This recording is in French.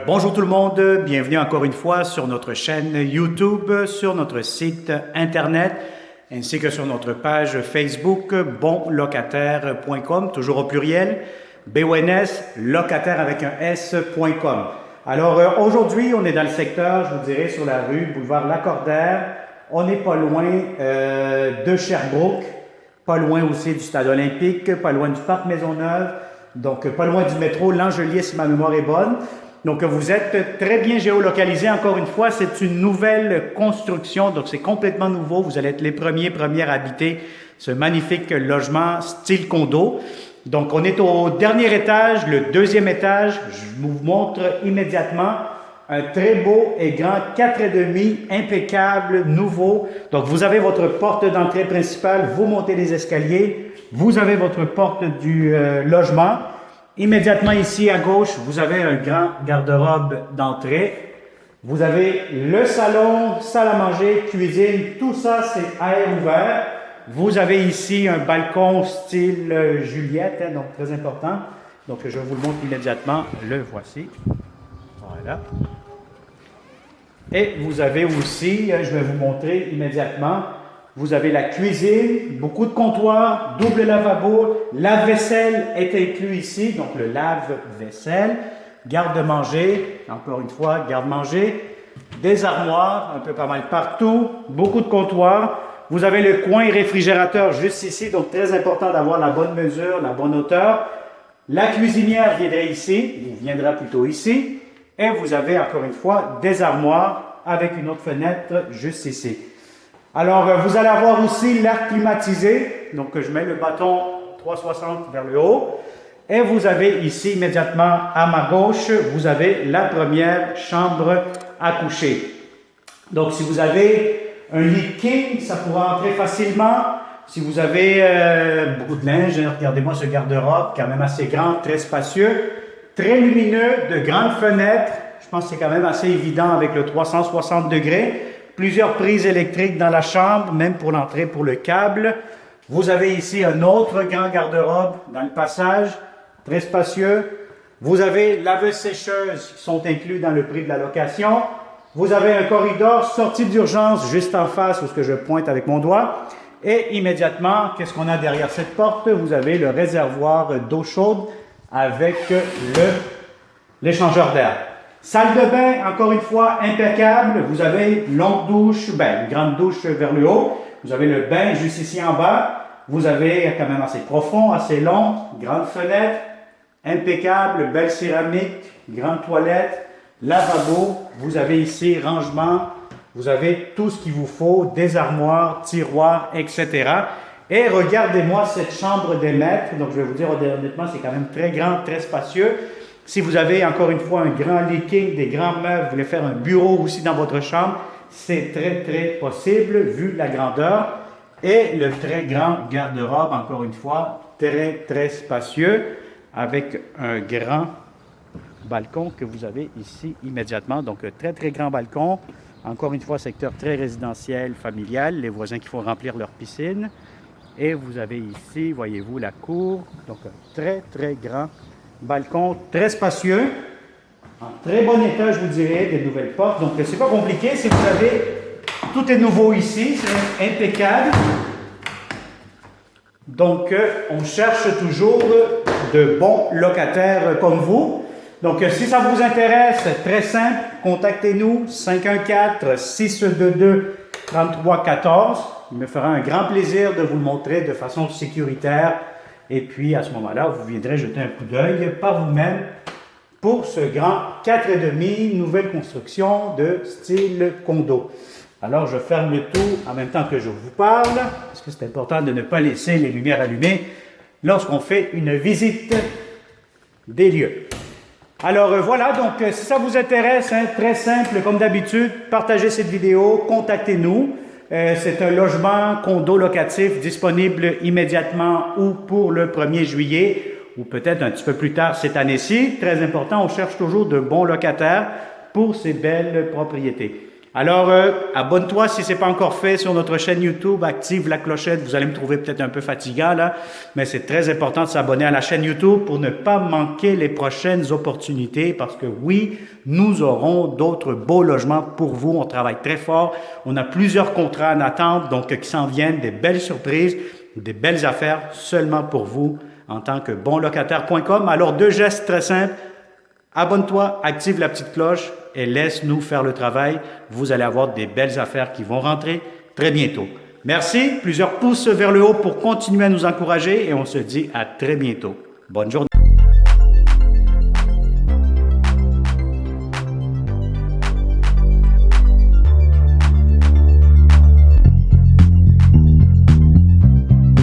Bonjour tout le monde, bienvenue encore une fois sur notre chaîne YouTube, sur notre site internet, ainsi que sur notre page Facebook bonlocataire.com, toujours au pluriel, BONS, locataire avec un S.com. Alors aujourd'hui, on est dans le secteur, je vous dirais, sur la rue Boulevard Lacordaire. On n'est pas loin de Sherbrooke, pas loin aussi du Stade olympique, pas loin du Parc Maisonneuve, donc pas loin du métro L'Angelier si ma mémoire est bonne. Donc vous êtes très bien géolocalisé. Encore une fois, c'est une nouvelle construction, donc c'est complètement nouveau. Vous allez être les premières à habiter ce magnifique logement style condo. Donc on est au dernier étage, le deuxième étage. Je vous montre immédiatement un très beau et grand 4,5 impeccable, nouveau. Donc vous avez votre porte d'entrée principale, vous montez les escaliers, vous avez votre porte du logement. Immédiatement ici à gauche, vous avez un grand garde-robe d'entrée. Vous avez le salon, salle à manger, cuisine, tout ça c'est air ouvert. Vous avez ici un balcon style Juliette, donc très important. Donc je vous le montre immédiatement, le voici. Voilà. Et vous avez aussi, je vais vous montrer immédiatement, vous avez la cuisine, beaucoup de comptoirs, double lavabo, lave-vaisselle est inclus ici, donc le lave-vaisselle, garde-manger, encore une fois, garde-manger, des armoires, un peu pas mal partout, beaucoup de comptoirs. Vous avez le coin réfrigérateur juste ici, donc très important d'avoir la bonne mesure, la bonne hauteur. La cuisinière viendra ici, ou viendra plutôt ici, et vous avez encore une fois des armoires avec une autre fenêtre juste ici. Alors, vous allez avoir aussi l'air climatisé. Donc, je mets le bâton 360 vers le haut. Et vous avez ici, immédiatement à ma gauche, vous avez la première chambre à coucher. Donc, si vous avez un lit king, ça pourra entrer facilement. Si vous avez beaucoup de linge, regardez-moi ce garde-robe, quand même assez grand, très spacieux, très lumineux, de grandes fenêtres. Je pense que c'est quand même assez évident avec le 360 degrés. Plusieurs prises électriques dans la chambre, même pour l'entrée pour le câble. Vous avez ici un autre grand garde-robe dans le passage, très spacieux. Vous avez laveuse-sécheuse qui sont inclus dans le prix de la location. Vous avez un corridor sortie d'urgence juste en face où ce que je pointe avec mon doigt. Et immédiatement, qu'est-ce qu'on a derrière cette porte? Vous avez le réservoir d'eau chaude avec l'échangeur d'air. Salle de bain, encore une fois, impeccable. Vous avez une longue douche, une grande douche vers le haut. Vous avez le bain juste ici en bas. Vous avez quand même assez profond, assez long, grande fenêtre, impeccable, belle céramique, grande toilette, lavabo. Vous avez ici rangement. Vous avez tout ce qu'il vous faut, des armoires, tiroirs, etc. Et regardez-moi cette chambre des maîtres. Donc, je vais vous dire honnêtement, c'est quand même très grand, très spacieux. Si vous avez encore une fois un grand lit-king, des grands meubles, vous voulez faire un bureau aussi dans votre chambre, c'est très possible vu la grandeur. Et le très grand garde-robe, encore une fois, très spacieux avec un grand balcon que vous avez ici immédiatement. Donc, très grand balcon. Encore une fois, secteur très résidentiel, familial. Les voisins qui font remplir leur piscine. Et vous avez ici, voyez-vous, la cour. Donc, très grand balcon, très spacieux. En très bon état, je vous dirais, des nouvelles portes. Donc, c'est pas compliqué. Si vous avez, tout est nouveau ici. C'est impeccable. Donc, on cherche toujours de bons locataires comme vous. Donc, si ça vous intéresse, très simple, contactez-nous 514-622-3314. Il me fera un grand plaisir de vous le montrer de façon sécuritaire. Et puis, à ce moment-là, vous viendrez jeter un coup d'œil par vous-même pour ce grand 4,5 nouvelle construction de style condo. Alors, je ferme le tout en même temps que je vous parle, parce que c'est important de ne pas laisser les lumières allumées lorsqu'on fait une visite des lieux. Alors voilà, donc si ça vous intéresse, très simple, comme d'habitude, partagez cette vidéo, contactez-nous. C'est un logement condo locatif disponible immédiatement ou pour le 1er juillet ou peut-être un petit peu plus tard cette année-ci. Très important, on cherche toujours de bons locataires pour ces belles propriétés. Alors, abonne-toi si ce n'est pas encore fait sur notre chaîne YouTube, active la clochette. Vous allez me trouver peut-être un peu fatigant là, mais c'est très important de s'abonner à la chaîne YouTube pour ne pas manquer les prochaines opportunités parce que oui, nous aurons d'autres beaux logements pour vous. On travaille très fort. On a plusieurs contrats en attente, donc qui s'en viennent, des belles surprises, des belles affaires seulement pour vous en tant que bonlocataire.com. Alors, 2 gestes très simples. Abonne-toi, active la petite cloche et laisse-nous faire le travail. Vous allez avoir des belles affaires qui vont rentrer très bientôt. Merci, plusieurs pouces vers le haut pour continuer à nous encourager et on se dit à très bientôt. Bonne journée.